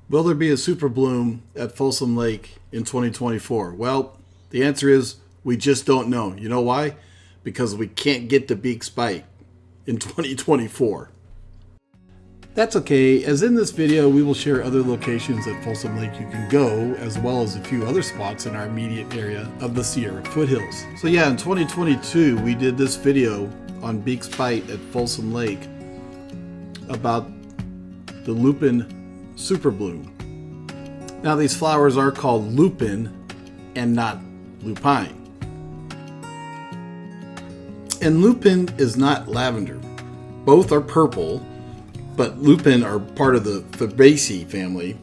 Will there be a super bloom at Folsom Lake in 2024? Well, the answer is we just don't know. You know why? Because we can't get to Beeks Bight in 2024. That's okay, as in this video we will share other locations at Folsom Lake you can go, as well as a few other spots in our immediate area of the Sierra Foothills. So yeah, in 2022 we did this video on Beeks Bight at Folsom Lake about the lupine superbloom. Now these flowers are called lupine and not lupine. And lupine is not lavender. Both are purple, but lupine are part of the Fabaceae family,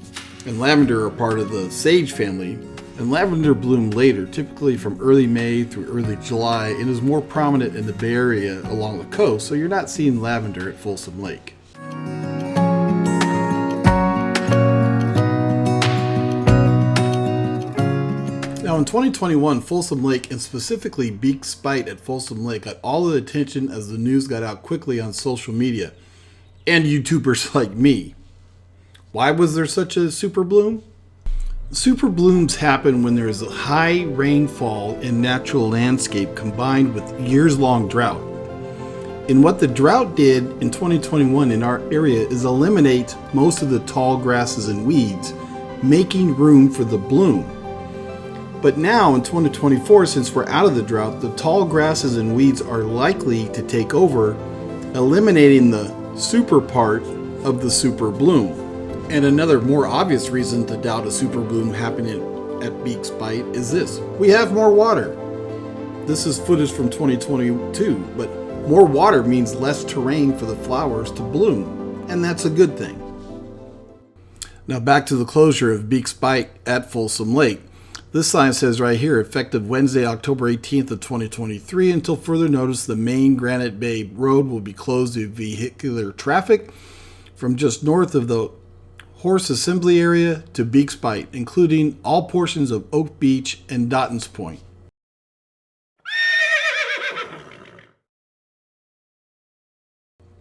and lavender are part of the sage family. And lavender bloom later, typically from early May through early July, and is more prominent in the Bay Area along the coast, so you're not seeing lavender at Folsom Lake. Now in 2021, Folsom Lake, and specifically Beeks Bight at Folsom Lake, got all the attention as the news got out quickly on social media and YouTubers like me. Why was there such a super bloom? Super blooms happen when there is a high rainfall in natural landscape combined with years-long drought. And what the drought did in 2021 in our area is eliminate most of the tall grasses and weeds, making room for the bloom. But now in 2024, since we're out of the drought, the tall grasses and weeds are likely to take over, eliminating the super part of the super bloom. And another more obvious reason to doubt a super bloom happening at Beeks Bight is this: we have more water. This is footage from 2022, but more water means less terrain for the flowers to bloom, and that's a good thing. Now back to the closure of Beeks Bight at Folsom Lake. This sign says right here, effective Wednesday, October 18th of 2023, until further notice, the main Granite Bay Road will be closed to vehicular traffic from just north of the Horse Assembly area to Beeks Bight, including all portions of Oak Beach and Dottons Point.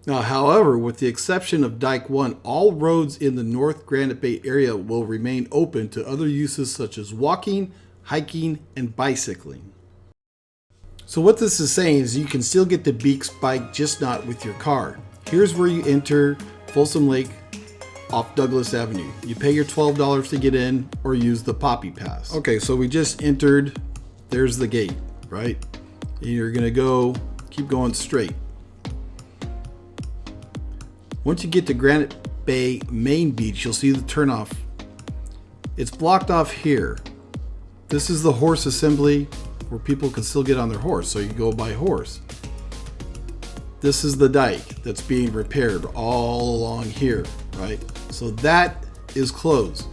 Now, however, with the exception of Dike 1, all roads in the North Granite Bay area will remain open to other uses such as walking, hiking, and bicycling. So what this is saying is you can still get to Beeks Bight, just not with your car. Here's where you enter Folsom Lake off Douglas Avenue. You pay your $12 to get in or use the Poppy Pass. Okay, so we just entered. There's the gate, right? And you're gonna keep going straight. Once you get to Granite Bay Main Beach, you'll see the turnoff. It's blocked off here. This is the horse assembly where people can still get on their horse, so you go by horse. This is the dike that's being repaired all along here, right? So that is closed.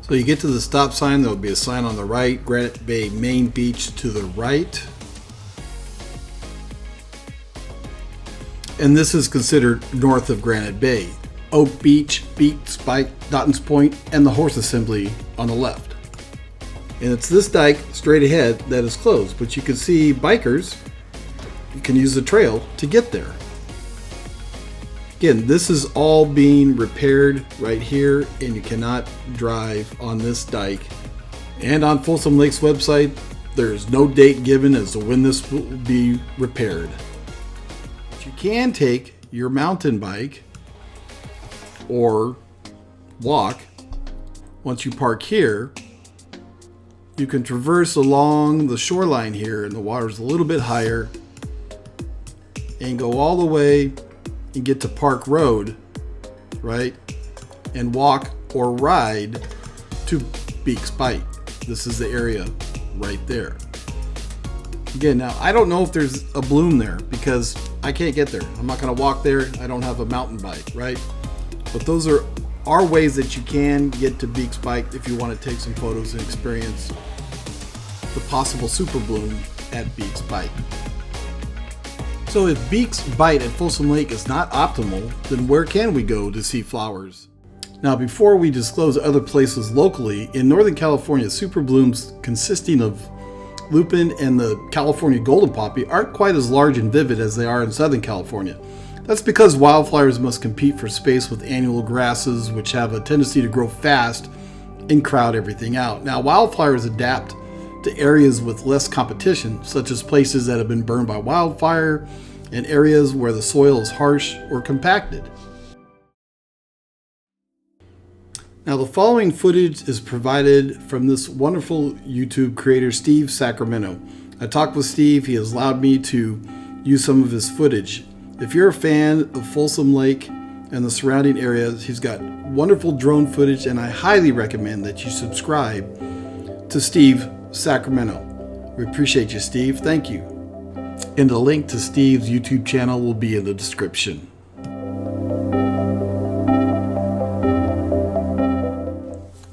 So you get to the stop sign, there'll be a sign on the right, Granite Bay Main Beach to the right. And this is considered north of Granite Bay. Oak Beach, Beeks Bight, Dottons Point, and the horse assembly on the left. And it's this dike straight ahead that is closed, but you can see bikers, you can use the trail to get there. Again, this is all being repaired right here, and you cannot drive on this dike. And on Folsom Lake's website, there is no date given as to when this will be repaired. You can take your mountain bike or walk. Once you park here, you can traverse along the shoreline here, and the water's a little bit higher, and go all the way and get to Park Road, right? And walk or ride to Beeks Bight. This is the area right there. Again, now I don't know if there's a bloom there because I can't get there. I'm not going to walk there. I don't have a mountain bike, right? But those are ways that you can get to Beeks Bight if you want to take some photos and experience the possible super bloom at Beeks Bight. So if Beeks Bight at Folsom Lake is not optimal, then where can we go to see flowers? Now, before we disclose other places locally, in Northern California, super blooms consisting of lupine and the California golden poppy aren't quite as large and vivid as they are in Southern California. That's because wildflowers must compete for space with annual grasses, which have a tendency to grow fast and crowd everything out. Now, wildflowers adapt to areas with less competition, such as places that have been burned by wildfire and areas where the soil is harsh or compacted. Now, the following footage is provided from this wonderful YouTube creator, Steve Sacramento. I talked with Steve. He has allowed me to use some of his footage. If you're a fan of Folsom Lake and the surrounding areas, he's got wonderful drone footage, and I highly recommend that you subscribe to Steve Sacramento. We appreciate you, Steve. Thank you. And the link to Steve's YouTube channel will be in the description.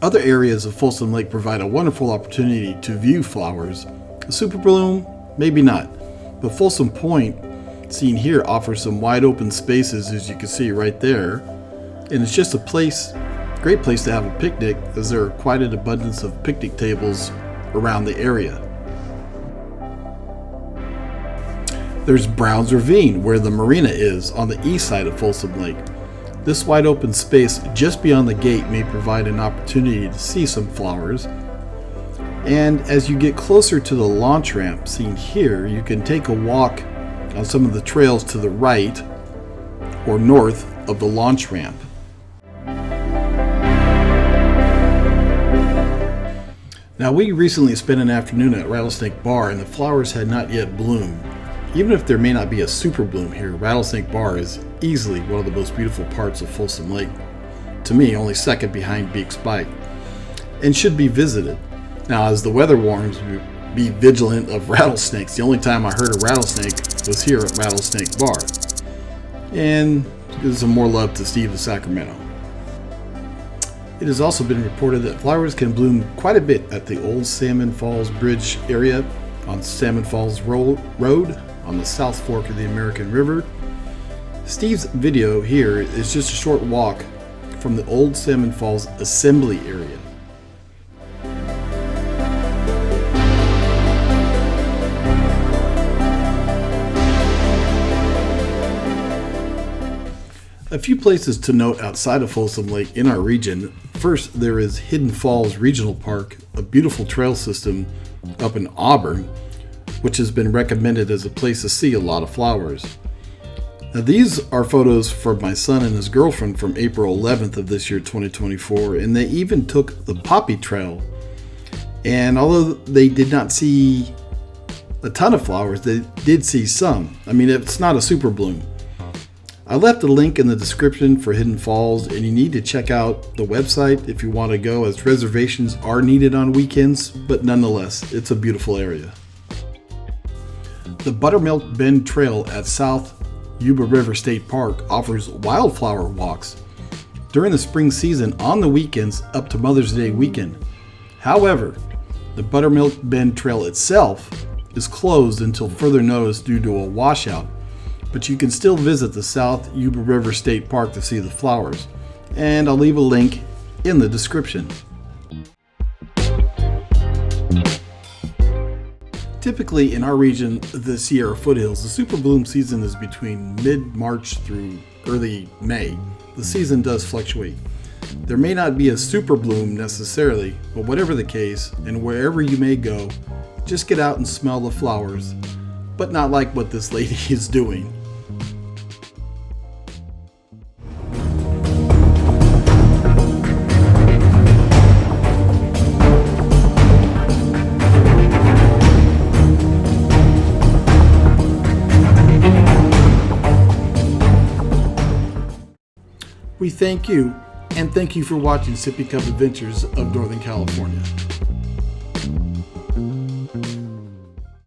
Other areas of Folsom Lake provide a wonderful opportunity to view flowers. A superbloom, maybe not, but Folsom Point, seen here, offers some wide open spaces, as you can see right there, and it's just a great place to have a picnic, as there are quite an abundance of picnic tables around the area. There's Brown's Ravine, where the marina is, on the east side of Folsom Lake. This wide open space just beyond the gate may provide an opportunity to see some flowers. And as you get closer to the launch ramp seen here, you can take a walk on some of the trails to the right or north of the launch ramp. Now, we recently spent an afternoon at Rattlesnake Bar, and the flowers had not yet bloomed. Even if there may not be a super bloom here, Rattlesnake Bar is easily one of the most beautiful parts of Folsom Lake. To me, only second behind Beeks Bight, and should be visited. Now, as the weather warms, be vigilant of rattlesnakes. The only time I heard a rattlesnake was here at Rattlesnake Bar. And give some more love to Steve of Sacramento. It has also been reported that flowers can bloom quite a bit at the old Salmon Falls Bridge area on Salmon Falls Road on the South Fork of the American River. Steve's video here is just a short walk from the old Salmon Falls assembly area. A few places to note outside of Folsom Lake in our region. First, there is Hidden Falls Regional Park, a beautiful trail system up in Auburn, which has been recommended as a place to see a lot of flowers. Now, these are photos from my son and his girlfriend from April 11th of this year, 2024, and they even took the Poppy Trail. And although they did not see a ton of flowers, they did see some. I mean, it's not a super bloom. I left a link in the description for Hidden Falls, and you need to check out the website if you want to go, as reservations are needed on weekends, but nonetheless, it's a beautiful area. The Buttermilk Bend Trail at South Yuba River State Park offers wildflower walks during the spring season on the weekends up to Mother's Day weekend. However, the Buttermilk Bend Trail itself is closed until further notice due to a washout, but you can still visit the South Yuba River State Park to see the flowers, and I'll leave a link in the description. Typically in our region, the Sierra Foothills, the super bloom season is between mid-March through early May. The season does fluctuate. There may not be a super bloom necessarily, but whatever the case, and wherever you may go, just get out and smell the flowers, but not like what this lady is doing. We thank you, and thank you for watching SippyCupAdventures of Northern California.